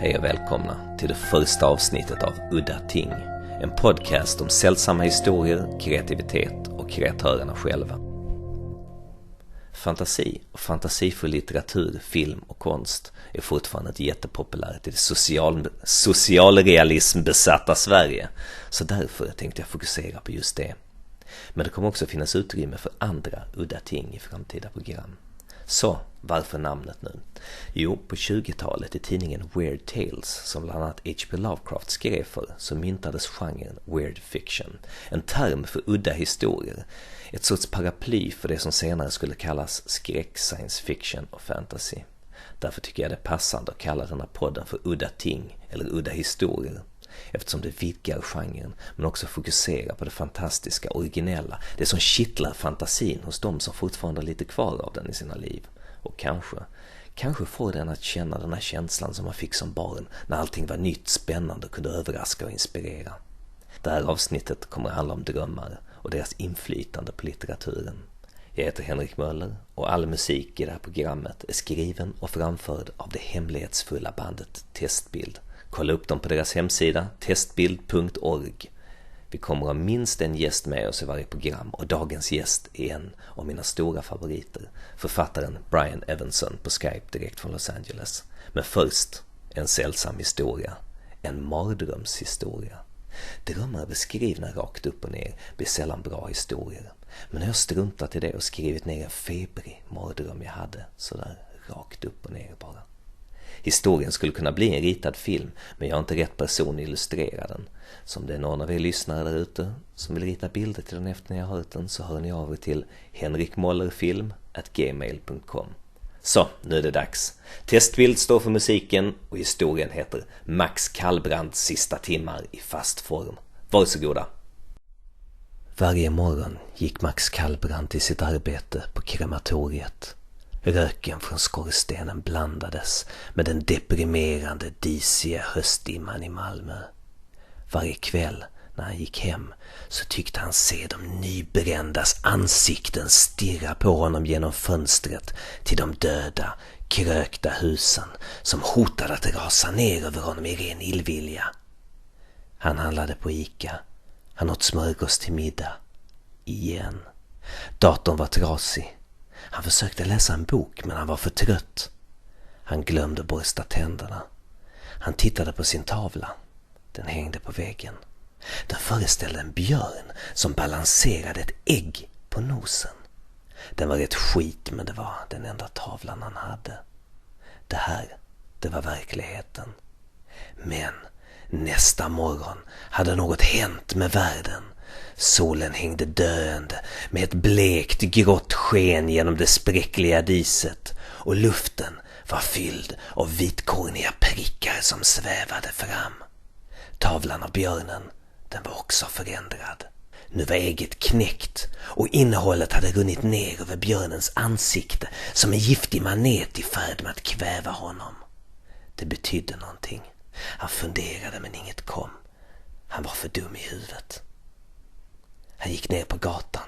Hej och välkomna till det första avsnittet av Udda Ting. En podcast om sällsamma historier, kreativitet och kreatörerna själva. Fantasi och fantasifull litteratur, film och konst är fortfarande ett jättepopulärt i det socialrealism-besatta Sverige. Så därför tänkte jag fokusera på just det. Men det kommer också finnas utrymme för andra udda ting i framtida program. Så, varför namnet nu? Jo, på 20-talet i tidningen Weird Tales, som bland annat H.P. Lovecraft skrev för, så myntades genren weird fiction. En term för udda historier. Ett sorts paraply för det som senare skulle kallas skräck, science fiction och fantasy. Därför tycker jag det är passande att kalla den här podden för Udda Ting eller Udda Historier. Eftersom det vidgar genren men också fokuserar på det fantastiska, originella, det som kittlar fantasin hos de som fortfarande har lite kvar av den i sina liv. Och kanske får den att känna den här känslan som man fick som barn när allting var nytt, spännande och kunde överraska och inspirera. Det här avsnittet kommer att handla om drömmar och deras inflytande på litteraturen. Jag heter Henrik Möller och all musik i det här programmet är skriven och framförd av det hemlighetsfulla bandet Testbild. Kolla upp dem på deras hemsida testbild.org. Vi kommer ha minst en gäst med oss i varje program och dagens gäst är en av mina stora favoriter, författaren Brian Evanson på Skype direkt från Los Angeles. Men först en sällsam historia, en mardrömshistoria. Drömmar beskrivna rakt upp och ner blir sällan bra historier. Men jag har struntat i det och skrivit ner en febrig mardröm jag hade, sådär rakt upp och ner bara. Historien skulle kunna bli en ritad film, men jag är inte rätt person att illustrera den. Så om det är någon av er lyssnare där ute som vill rita bilder till den efter ni har hört den, så hör ni av er till henrikmollerfilm@gmail.com. Så, nu är det dags. Testbild står för musiken och historien heter Max Kallbrands sista timmar i fast form. Varsågoda. Varje morgon gick Max Kallbrand till sitt arbete på krematoriet. Röken från skorstenen blandades med den deprimerande, disiga höstdimman i Malmö. Varje kväll när han gick hem så tyckte han se de nybrändas ansikten stirra på honom genom fönstret till de döda, krökta husen som hotade att rasa ner över honom i ren illvilja. Han handlade på Ica. Han åt smörgås till middag. Igen. Datorn var trasig. Han försökte läsa en bok men han var för trött. Han glömde borsta tänderna. Han tittade på sin tavla. Den hängde på väggen. Den föreställde en björn som balanserade ett ägg på nosen. Den var rätt skit, men det var den enda tavlan han hade. Det var verkligheten. Men nästa morgon hade något hänt med världen. Solen hängde döende med ett blekt grått sken genom det spräckliga diset och luften var fylld av vitkorniga prickar som svävade fram. Tavlan av björnen, den var också förändrad. Nu var ägget knäckt och innehållet hade runnit ner över björnens ansikte som en giftig manet i färd med att kväva honom. Det betydde någonting. Han funderade men inget kom. Han var för dum i huvudet. Han gick ner på gatan.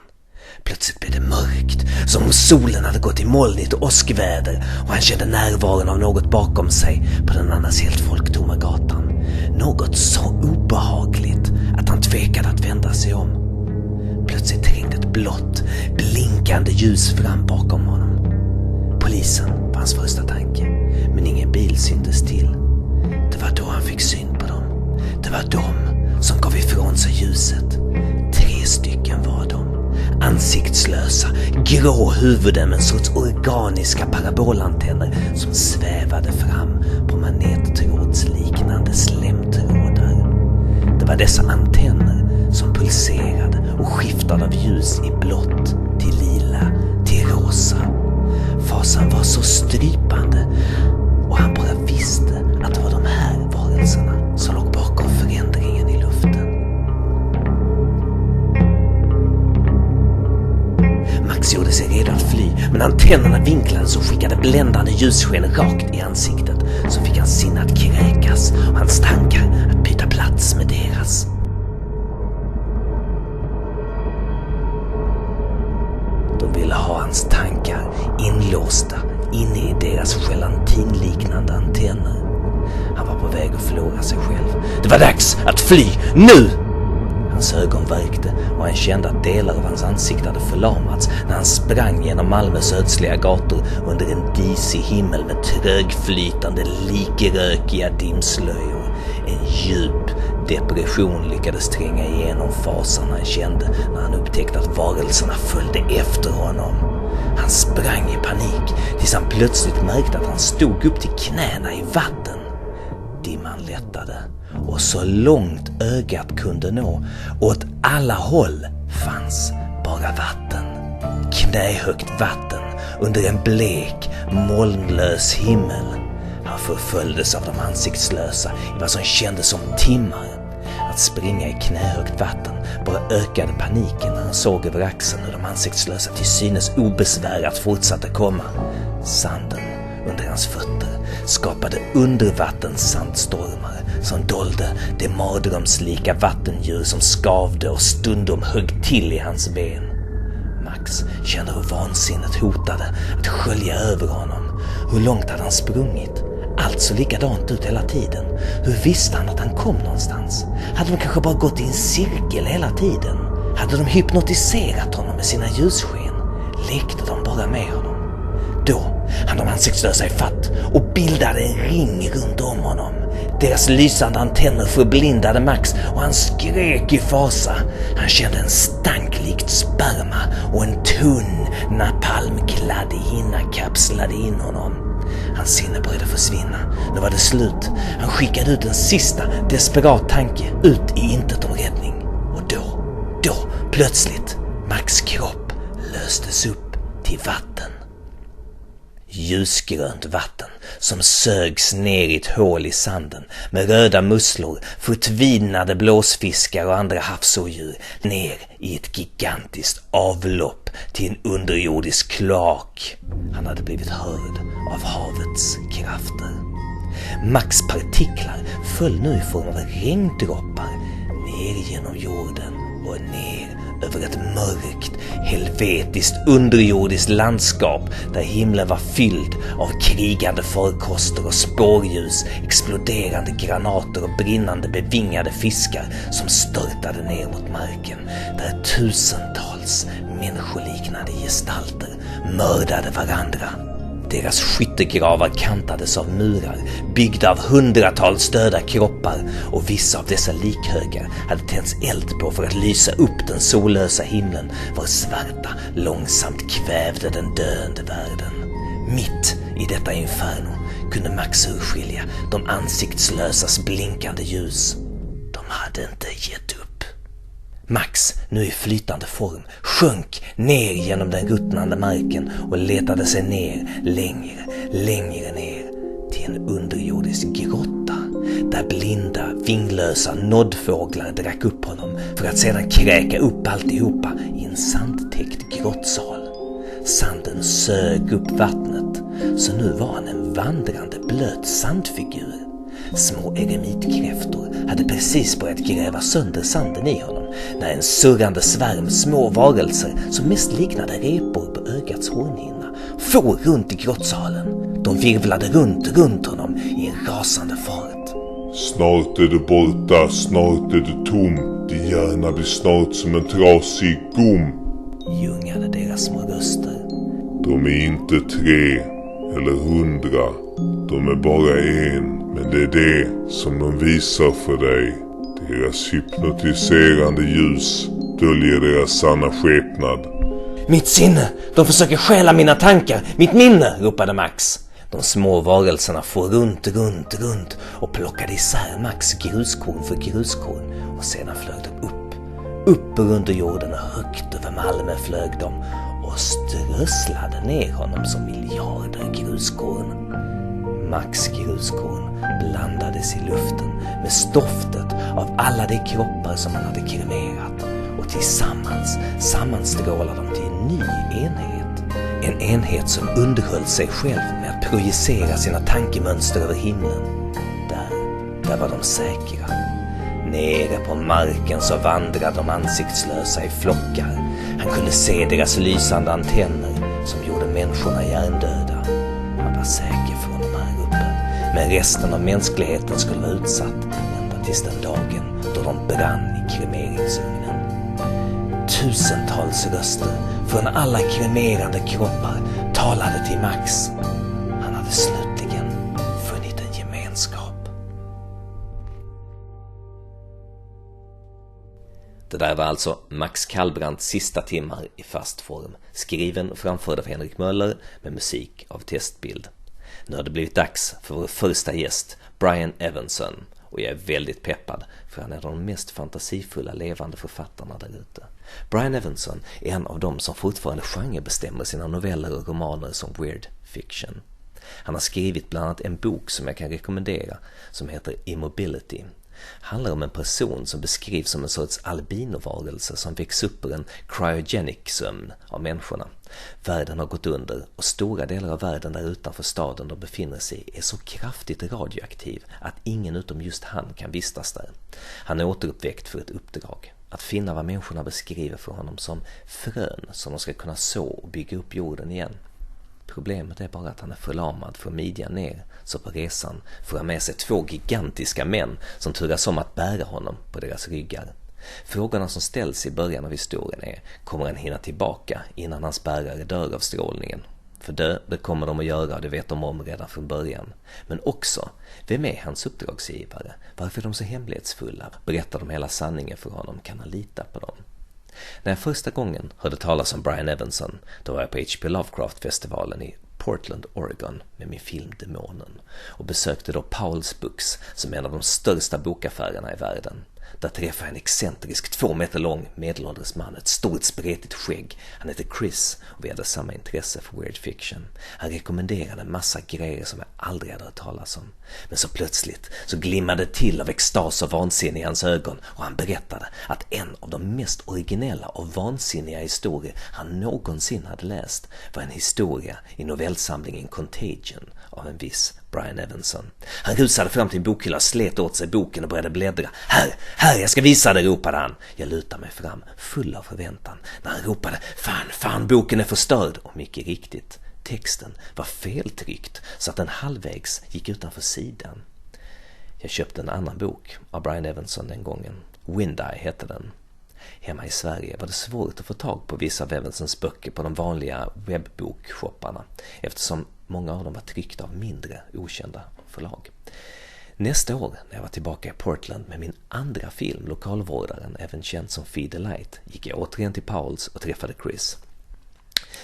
Plötsligt blev det mörkt, som om solen hade gått i molnigt och åskväder, och han kände närvaron av något bakom sig på den annars helt folktomma gatan. Något så obehagligt att han tvekade att vända sig om. Plötsligt trängde ett blått, blinkande ljus fram bakom honom. Polisen var hans första tanke, men ingen bil syntes till. Det var då han fick syn på dem. Det var de som gav ifrån sig ljuset. 3 stycken var de. Ansiktslösa, grå huvuden med en sorts organiska parabolantenner som svävade fram på manettrådsliknande slemtrådar. Det var dessa antenner som pulserade och skiftade av ljus i blått till lila till rosa. Fasan var så strypande och han bara visste att det var de här varelserna som låg bakom förändringen i luften. Max gjorde sig redo att fly, men antennerna vinklades och skickade bländande ljussken rakt i ansiktet, så fick hans sinne att kräkas och hans tankar att byta plats med deras. De ville ha hans tankar inlåsta inne i deras gelatinliknande antenner. Han var på väg att förlora sig själv. Det var dags att fly, nu! Hans ögon värkte och han kände att delar av hans ansikte hade förlamats när han sprang genom Malmös ödsliga gator under en disig himmel med trögflytande, likrökiga dimslöjor. En djup depression lyckades tränga igenom fasan han kände när han upptäckte att varelserna följde efter honom. Han sprang i panik tills han plötsligt märkte att han stod upp till knäna i vatten. Dimman lättade och så långt ögat kunde nå, åt alla håll fanns bara vatten. Knähögt vatten under en blek, molnlös himmel. Han förföljdes av de ansiktslösa i vad som kändes som timmar. Att springa i knähögt vatten bara ökade paniken när han såg över axeln hur de ansiktslösa till synes obesvärat fortsatte komma. Sanden under hans fötter skapade undervattens sandstormar som dolde det mardrömslika vattendjur som skavde och stundom högg till i hans ben. Max kände hur vansinnet hotade att skölja över honom. Hur långt hade han sprungit? Allt så likadant ut hela tiden. Hur visste han att han kom någonstans? Hade de kanske bara gått i en cirkel hela tiden? Hade de hypnotiserat honom med sina ljussken? Lekte de bara med honom? Då hann de ansiktslösa i fatt och bildade en ring runt om honom. Deras lysande antenner förblindade Max och han skrek i fasa. Han kände en stank likt sperma och en tunn napalmkladdig hinna kapslade in honom. Hans sinne började försvinna. Nu var det slut. Han skickade ut en sista desperat tanke ut i intet om räddning. Och då, plötsligt, Max kropp löstes upp till vatten. Ljusgrönt vatten som sögs ner i ett hål i sanden med röda musslor, förtvinade blåsfiskar och andra havsodjur ner i ett gigantiskt avlopp till en underjordisk kloak. Han hade blivit hörd av havets krafter. Max partiklar föll nu i form av regndroppar ner genom jorden och ner över ett mörkt, helvetiskt underjordiskt landskap där himlen var fylld av krigande farkoster och spårljus, exploderande granater och brinnande bevingade fiskar som störtade ner mot marken, där tusentals människoliknande gestalter mördade varandra. Deras skyttegravar kantades av murar, byggda av hundratals döda kroppar, och vissa av dessa likhögar hade tänts eld på för att lysa upp den sollösa himlen, var svarta långsamt kvävde den döende världen. Mitt i detta inferno kunde Max urskilja de ansiktslösas blinkande ljus. De hade inte gett upp. Max, nu i flytande form, sjönk ner genom den ruttnande marken och letade sig ner, längre ner till en underjordisk grotta där blinda, vinglösa noddfåglar drack upp honom för att sedan kräka upp alltihopa i en sandtäckt grottsal. Sanden sög upp vattnet, så nu var han en vandrande blöt sandfigur. Små eremitkräftor hade precis börjat gräva sönder sanden i honom när en surrande svärm små varelser som mest liknade repor på ögats hornhinna for runt i grottsalen. De virvlade runt honom i en rasande fart. Snart är du borta, snart är du tom. Din hjärna blir snart som en trasig gom. Ljungade deras små röster. De är inte 3 eller 100. De är bara en. Men det är det som de visar för dig. Deras hypnotiserande ljus döljer deras sanna skepnad. Mitt sinne! De försöker stjäla mina tankar! Mitt minne! Ropade Max. De små varelserna får runt och plockade isär Max gruskorn för gruskorn, och sedan flög de upp under jorden, och högt över Malmö flög de och strösslade ner honom som miljarder gruskorn. Max gruskorn blandades i luften med stoftet av alla de kroppar som han hade kremerat, och tillsammans sammanstrålade de till en ny enhet. En enhet som underhöll sig själv med att projicera sina tankemönster över himlen. Där var de säkra. Nere på marken så vandrade de ansiktslösa i flockar. Han kunde se deras lysande antenner som gjorde människorna hjärndöda. Han var säker från dem här uppe. Men resten av mänskligheten skulle vara utsatt ända tills den dagen då de brann i kremeringsugnen. Tusentals röster från alla kremerade kroppar talade till Max. Han hade slutligen funnit en gemenskap. Det där var alltså Max Kallbrandts sista timmar i fast form, skriven och framförd av Henrik Möller med musik av Testbild. Nu har det blivit dags för vår första gäst, Brian Evenson, och jag är väldigt peppad för han är de mest fantasifulla levande författarna där ute. Brian Evenson är en av dem som fortfarande genrebestämmer sina noveller och romaner som weird fiction. Han har skrivit bland annat en bok som jag kan rekommendera som heter Immobility. Handlar om en person som beskrivs som en sorts albinovarelse som växer upp ur en cryogenic sömn av människorna. Världen har gått under och stora delar av världen där utanför staden de befinner sig är så kraftigt radioaktiv att ingen utom just han kan vistas där. Han är återuppväckt för ett uppdrag, att finna vad människorna beskriver för honom som frön som de ska kunna så och bygga upp jorden igen. Problemet är bara att han är förlamad från midjan ner, så på resan får han med sig 2 gigantiska män som turas om att bära honom på deras ryggar. Frågorna som ställs i början av historien är: kommer han hinna tillbaka innan hans bärare dör av strålningen? För det kommer de att göra och det vet de om redan från början. Men också, vem är hans uppdragsgivare? Varför är de så hemlighetsfulla? Berättar de hela sanningen för honom? Kan han lita på dem? När jag första gången hörde talas om Brian Evenson, då var jag på H.P. Lovecraft-festivalen i Portland, Oregon med min film Demonen och besökte då Powell's Books som är en av de största bokaffärerna i världen. Där träffade jag en excentrisk 2 meter lång medelålders man, ett stort spretigt skägg. Han heter Chris och vi hade samma intresse för weird fiction. Han rekommenderade en massa grejer som jag aldrig hade hört talas om. Men så plötsligt så glimmade till av extas och vansinne i hans ögon och han berättade att en av de mest originella och vansinniga historier han någonsin hade läst var en historia i novellsamlingen Contagion av en viss Brian Evenson. Han rusade fram till en bokhylla, slet åt sig boken och började bläddra. Här, jag ska visa dig, ropade han. Jag lutade mig fram, full av förväntan, när han ropade, fan, boken är förstörd. Och mycket riktigt, texten var feltryckt så att den halvvägs gick utanför sidan. Jag köpte en annan bok av Brian Evenson den gången. Wind-Eye hette den. Hemma i Sverige var det svårt att få tag på vissa av Evensons böcker på de vanliga webbokshopparna eftersom många av dem var tryckta av mindre okända förlag. Nästa år när jag var tillbaka i Portland med min andra film, Lokalvårdaren, även känd som Feed the Light, gick jag återigen till Powell's och träffade Chris.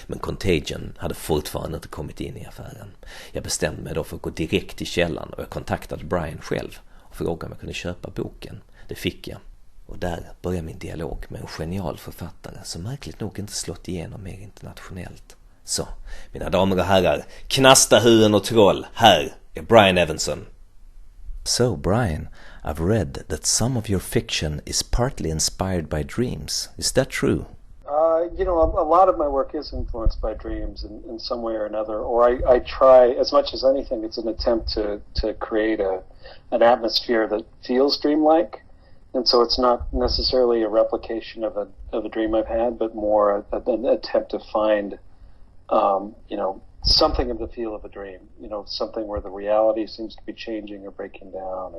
Men Contagion hade fortfarande inte kommit in i affären. Jag bestämde mig då för att gå direkt till källan och jag kontaktade Brian själv och frågade om jag kunde köpa boken. Det fick jag. Och där började min dialog med en genial författare som märkligt nog inte slått igenom mer internationellt. Så, mina damer och herrar, knastahuen och troll, här är Brian Evenson. So, Brian, I've read that some of your fiction is partly inspired by dreams. Is that true? A lot of my work is influenced by dreams in some way or another, or I try, as much as anything, it's an attempt to create an atmosphere that feels dreamlike. And so it's not necessarily a replication of a dream I've had, but more an attempt to find, something of the feel of a dream. Something where the reality seems to be changing or breaking down,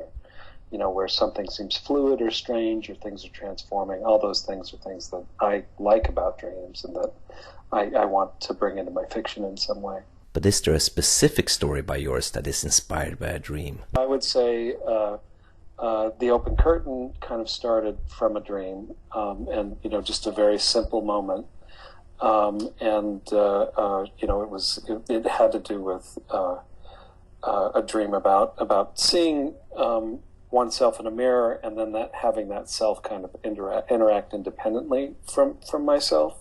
or where something seems fluid or strange, or things are transforming. All those things are things that I like about dreams and that I want to bring into my fiction in some way. But is there a specific story by yours that is inspired by a dream? I would say The Open Curtain kind of started from a dream, and just a very simple moment, it had to do with a dream about seeing oneself in a mirror, and then having that self kind of interact independently from myself,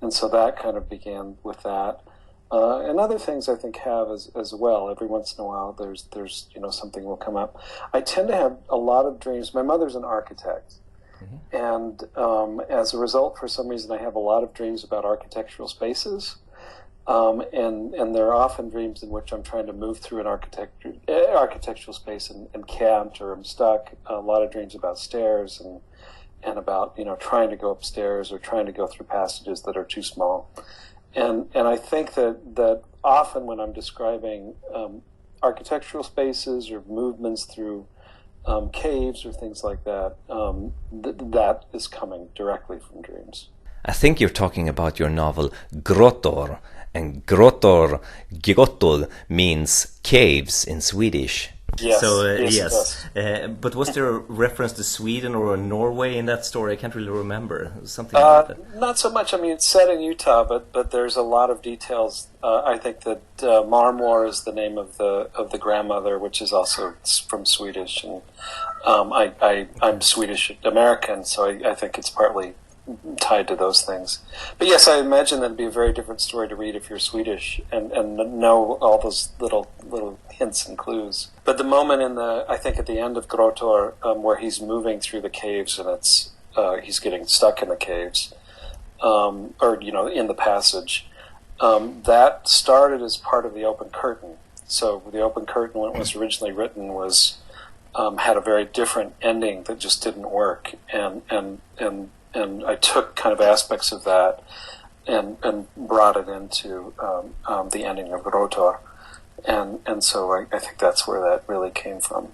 and so that kind of began with that. And other things I think have as well. Every once in a while, there's something will come up. I tend to have a lot of dreams. My mother's an architect, and as a result, for some reason, I have a lot of dreams about architectural spaces. And there are often dreams in which I'm trying to move through an architectural space and can't, or I'm stuck. A lot of dreams about stairs and about trying to go upstairs or trying to go through passages that are too small. And I think that often when I'm describing architectural spaces or movements through caves or things like that, that is coming directly from dreams. I think you're talking about your novel Grottor, and grottor means caves in Swedish. Yes, So yes. But was there a reference to Sweden or Norway in that story? I can't really remember. Something about that. Not so much. I mean, it's set in Utah, but there's a lot of details. I think that Marmor is the name of the grandmother, which is also from Swedish, and I'm Swedish American, so I think it's partly tied to those things. But yes, I imagine that'd be a very different story to read if you're Swedish and know all those little hints and clues. But the moment I think at the end of Grottor, where he's moving through the caves and it's he's getting stuck in the caves, or in the passage, that started as part of the open curtain. So the open curtain, when it was originally written, was had a very different ending that just didn't work, and I took kind of aspects of that and brought it into the ending of Grottor, and so I think that's where that really came from,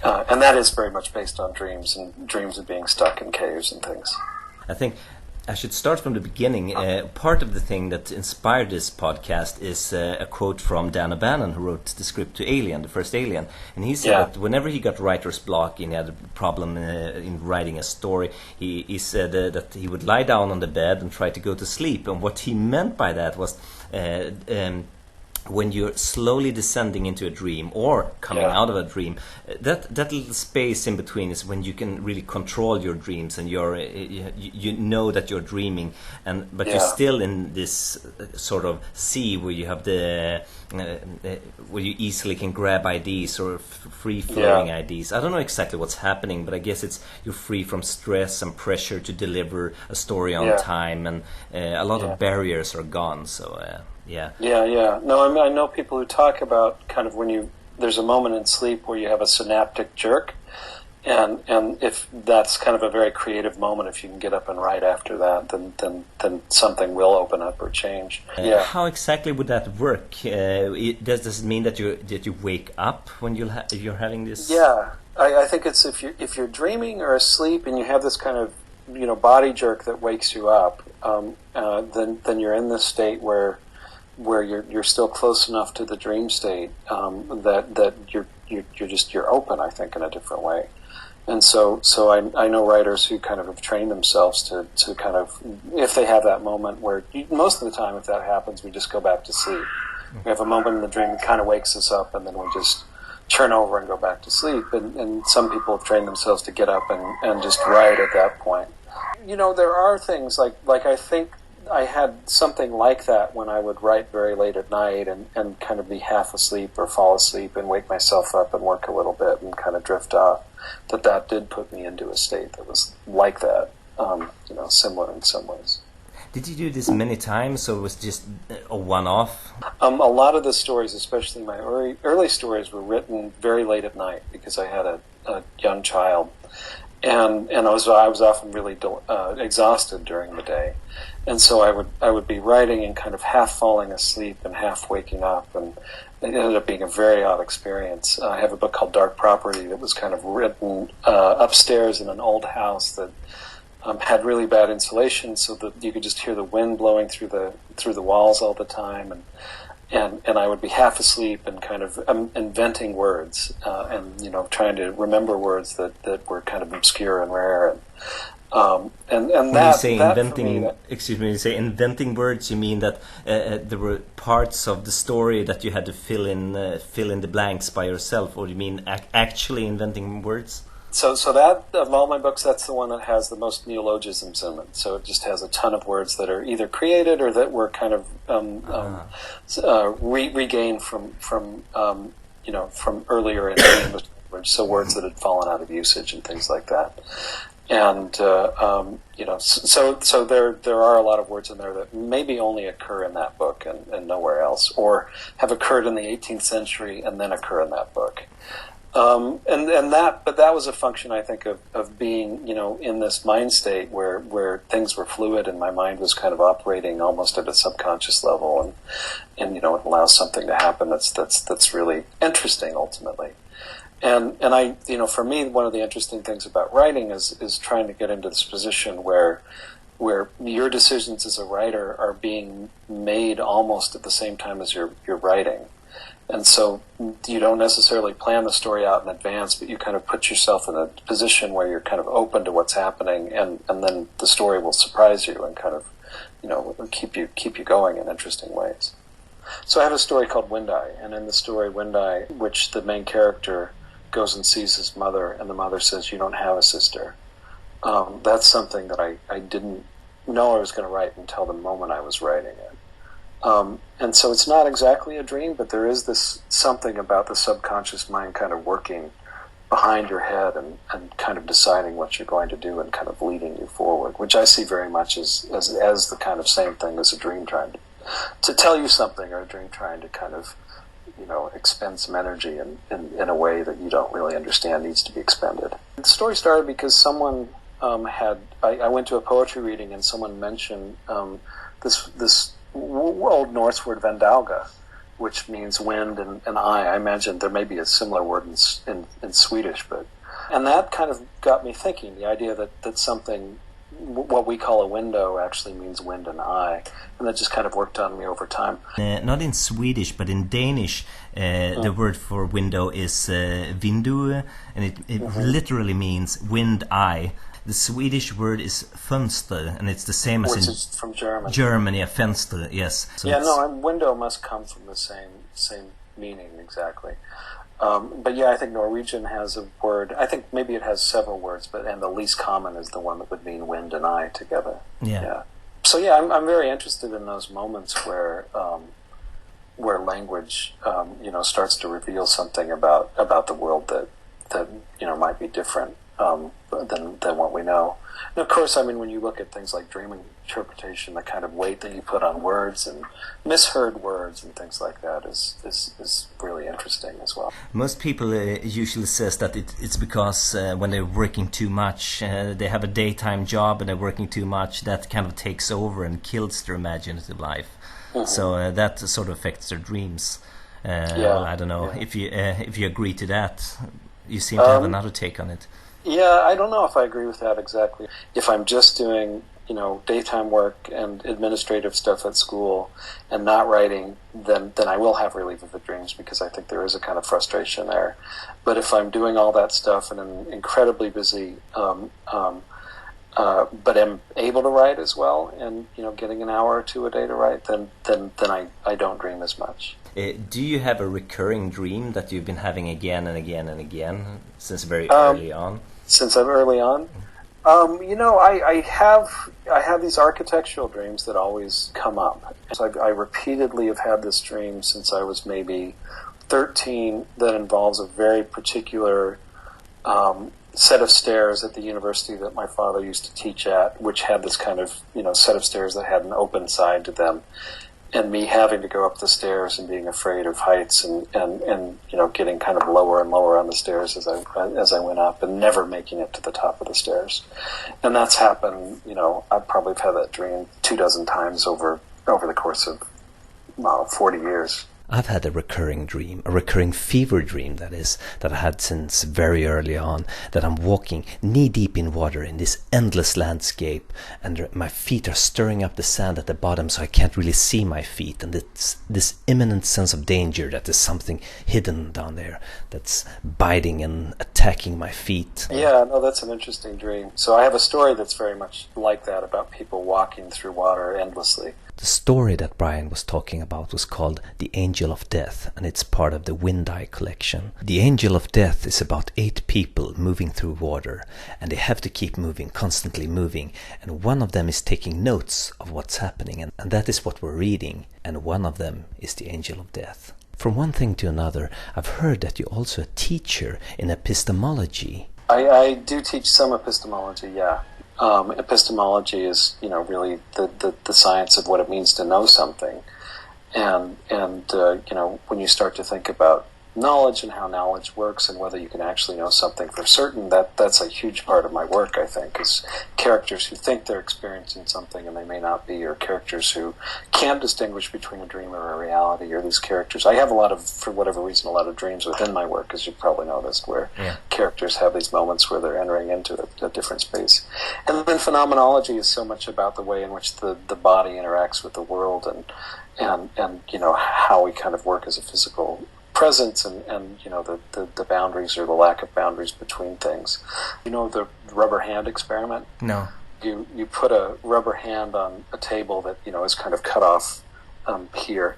and that is very much based on dreams and dreams of being stuck in caves and things. I think I should start from the beginning. Part of the thing that inspired this podcast is a quote from Dan O'Bannon, who wrote the script to Alien, the first Alien. And he said that whenever he got writer's block and he had a problem in writing a story, he said that he would lie down on the bed and try to go to sleep. And what he meant by that was when you're slowly descending into a dream or coming out of a dream, that little space in between is when you can really control your dreams, and you know that you're dreaming, but you're still in this sort of sea where you have where you easily can grab ideas or free flowing ideas. I don't know exactly what's happening, but I guess you're free from stress and pressure to deliver a story on time, and a lot of barriers are gone. So. Yeah. No, I know people who talk about kind of when there's a moment in sleep where you have a synaptic jerk, and if that's kind of a very creative moment, if you can get up and write after that, then something will open up or change. How exactly would that work? Does it mean that you wake up when you're having this? Yeah, I think it's if you're dreaming or asleep and you have this kind of body jerk that wakes you up, then you're in this state where you're still close enough to the dream state that you're open, I think, in a different way. And so I know writers who kind of have trained themselves to kind of, if they have that moment where most of the time if that happens, we just go back to sleep. We have a moment in the dream that kind of wakes us up, and then we just turn over and go back to sleep. And some people have trained themselves to get up and just write at that point. There are things like I think I had something like that when I would write very late at night and kind of be half asleep or fall asleep and wake myself up and work a little bit and kind of drift off. That did put me into a state that was like that, similar in some ways. Did you do this many times, or was it just a one-off? A lot of the stories, especially my early stories, were written very late at night because I had a young child. And I was often really exhausted during the day, and so I would be writing and kind of half falling asleep and half waking up, and it ended up being a very odd experience. I have a book called Dark Property that was kind of written upstairs in an old house that had really bad insulation, so that you could just hear the wind blowing through the walls all the time, and I would be half asleep and kind of inventing words and trying to remember words that were kind of obscure and rare, and when that, you say inventing, excuse me, you say inventing words, you mean that there were parts of the story that you had to fill in the blanks by yourself, or do you mean actually inventing words? So that, of all my books, that's the one that has the most neologisms in it. So it just has a ton of words that are either created or that were kind of regained from earlier in the English language. So words that had fallen out of usage and things like that. And so there are a lot of words in there that maybe only occur in that book and nowhere else, or have occurred in the 18th century and then occur in that book. But that was a function, I think, of being, in this mind state where things were fluid and my mind was kind of operating almost at a subconscious level, and it allows something to happen that's really interesting ultimately. And I, for me, one of the interesting things about writing is trying to get into this position where your decisions as a writer are being made almost at the same time as you're writing. And so you don't necessarily plan the story out in advance, but you kind of put yourself in a position where you're kind of open to what's happening, and then the story will surprise you and kind of, keep you going in interesting ways. So I have a story called Wind Eye, and in the story Wind Eye, which the main character goes and sees his mother, and the mother says, "You don't have a sister." That's something that I didn't know I was going to write until the moment I was writing it. And so it's not exactly a dream, but there is this something about the subconscious mind kind of working behind your head and kind of deciding what you're going to do and kind of leading you forward, which I see very much as the kind of same thing as a dream trying to tell you something, or a dream trying to kind of, expend some energy in a way that you don't really understand needs to be expended. The story started because someone I went to a poetry reading and someone mentioned this old Norse word Vendalga, which means wind and eye. I imagine there may be a similar word in Swedish, and that kind of got me thinking. The idea that something, what we call a window, actually means wind and eye, and that just kind of worked on me over time. Not in Swedish, but in Danish, the word for window is vindue, and it literally means wind eye. The Swedish word is fönster, and it's the same as which is from German. Germany, fenster, yes. So window must come from the same meaning exactly. But yeah, I think Norwegian has a word. I think maybe it has several words, and the least common is the one that would mean wind and eye together. Yeah. So yeah, I'm very interested in those moments where language, starts to reveal something about the world that might be different than what we know. And of course, I mean, when you look at things like dream interpretation, the kind of weight that you put on words and misheard words and things like that is really interesting as well. Most people usually says that it's because when they're working too much, they have a daytime job and they're working too much, that kind of takes over and kills their imaginative life. Mm-hmm. So that sort of affects their dreams. Well, I don't know if you agree to that. You seem to have another take on it. Yeah, I don't know if I agree with that exactly. If I'm just doing, daytime work and administrative stuff at school and not writing, then I will have really vivid dreams, because I think there is a kind of frustration there. But if I'm doing all that stuff and I'm incredibly busy, but am able to write as well, and getting an hour or two a day to write, then I don't dream as much. Do you have a recurring dream that you've been having again and again and again since very early on? Since I'm early on, I have these architectural dreams that always come up. So I repeatedly have had this dream since I was maybe 13 that involves a very particular set of stairs at the university that my father used to teach at, which had this kind of set of stairs that had an open side to them. And me having to go up the stairs and being afraid of heights and getting kind of lower and lower on the stairs as I went up, and never making it to the top of the stairs. And that's happened, I probably have had that dream 24 times over the course of 40 years. I've had a recurring dream, a recurring fever dream that I had since very early on, that I'm walking knee-deep in water in this endless landscape, and my feet are stirring up the sand at the bottom so I can't really see my feet, and it's this imminent sense of danger that there's something hidden down there that's biting and attacking my feet. Yeah, no, that's an interesting dream. So I have a story that's very much like that, about people walking through water endlessly. The story that Brian was talking about was called The Angel of Death, and it's part of the Wind Eye collection. The Angel of Death is about 8 people moving through water, and they have to keep moving, constantly moving, and one of them is taking notes of what's happening, and that is what we're reading, and one of them is the Angel of Death. From one thing to another, I've heard that you're also a teacher in epistemology. I do teach some epistemology, yeah. Epistemology is, really the science of what it means to know something, and when you start to think about knowledge and how knowledge works and whether you can actually know something for certain. That's a huge part of my work, I think, is characters who think they're experiencing something and they may not be, or characters who can't distinguish between a dream or a reality, or these characters. I have for whatever reason, a lot of dreams within my work, as you've probably noticed, where characters have these moments where they're entering into a different space. And then phenomenology is so much about the way in which the body interacts with the world and how we kind of work as a physical presence and the boundaries or the lack of boundaries between things. The rubber hand experiment? No. You put a rubber hand on a table that is kind of cut off here,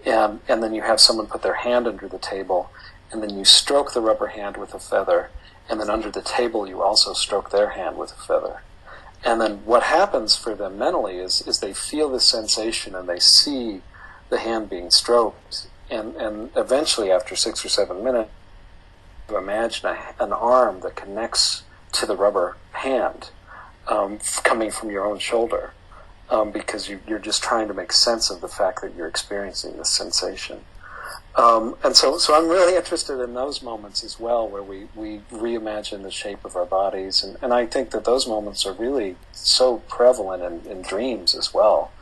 and then you have someone put their hand under the table, and then you stroke the rubber hand with a feather, and then under the table you also stroke their hand with a feather. And then what happens for them mentally is they feel the sensation and they see the hand being stroked. And eventually, after 6 or 7 minutes, you imagine an arm that connects to the rubber hand coming from your own shoulder, because you're just trying to make sense of the fact that you're experiencing this sensation. And so I'm really interested in those moments as well, where we reimagine the shape of our bodies. And I think that those moments are really so prevalent in dreams as well.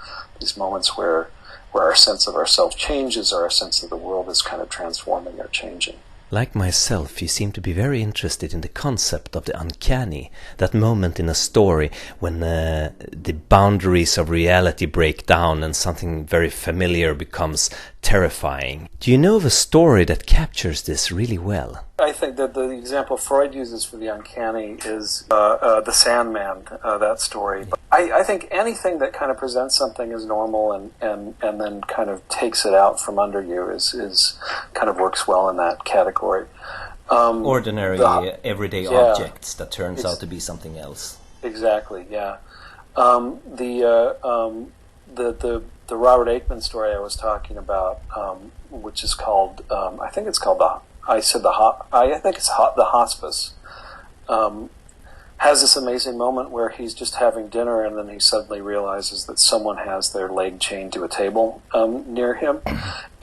These moments where our sense of ourself changes, or our sense of the world is kind of transforming or changing. Like myself, you seem to be very interested in the concept of the uncanny, that moment in a story when the boundaries of reality break down and something very familiar becomes terrifying. Do you know of a story that captures this really well? I think that the example Freud uses for the uncanny is the Sandman, that story. I think anything that kind of presents something as normal and then kind of takes it out from under you is kind of works well in that category. Ordinary, everyday objects that turns out to be something else. Exactly, yeah. The Robert Aikman story I was talking about, which is called, I think it's called The Hospice, has this amazing moment where he's just having dinner and then he suddenly realizes that someone has their leg chained to a table near him,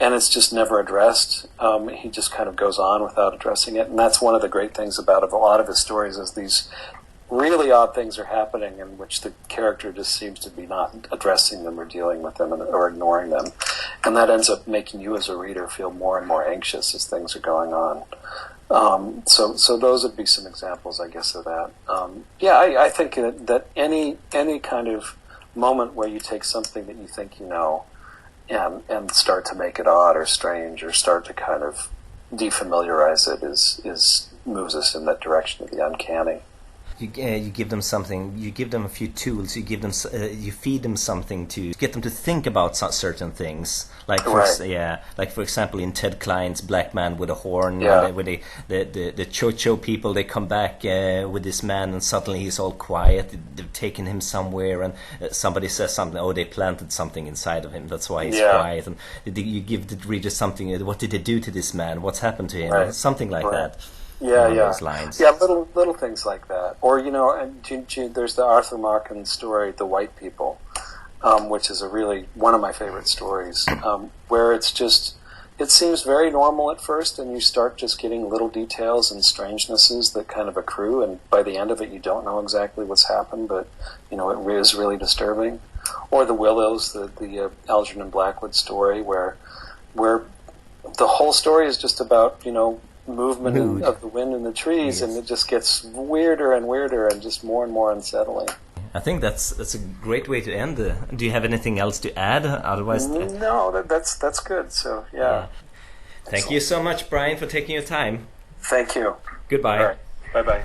and it's just never addressed. He just kind of goes on without addressing it, and that's one of the great things about a lot of his stories, is these really odd things are happening in which the character just seems to be not addressing them or dealing with them or ignoring them. And that ends up making you as a reader feel more and more anxious as things are going on. So those would be some examples, I guess, of that. I think that any kind of moment where you take something that you think you know and start to make it odd or strange or start to kind of defamiliarize it is moves us in that direction of the uncanny. You give them something. You give them a few tools. You give them. You feed them something to get them to think about certain things. Like for example, in Ted Klein's Black Man with a Horn, when the Cho-Cho people, they come back with this man, and suddenly he's all quiet. They've taken him somewhere, and somebody says something. Oh, they planted something inside of him. That's why he's quiet. And you give the reader something. What did they do to this man? What's happened to him? Right. Something like that. Those lines. Little things like that. Or there's the Arthur Markin story, The White People, which is one of my favorite stories, where it seems very normal at first, and you start just getting little details and strangenesses that kind of accrue, and by the end of it you don't know exactly what's happened, but it is really disturbing. Or The Willows, the Algernon Blackwood story, where the whole story is just about movement of the wind in the trees, and it just gets weirder and weirder and just more and more unsettling. I think that's a great way to end. Do you have anything else to add? Otherwise, no, that's good. So Thank you so much, Brian, for taking your time. Thank you. Goodbye. All right. Bye bye.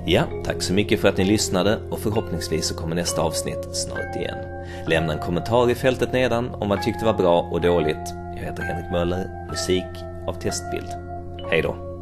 Ja, tack så mycket för att ni lyssnade, och förhoppningsvis så kommer nästa avsnitt snart igen. Lämna en kommentar i fältet nedan om man tyckte det var bra och dåligt. Jag heter Henrik Möller, musik av Testbild. Hej då!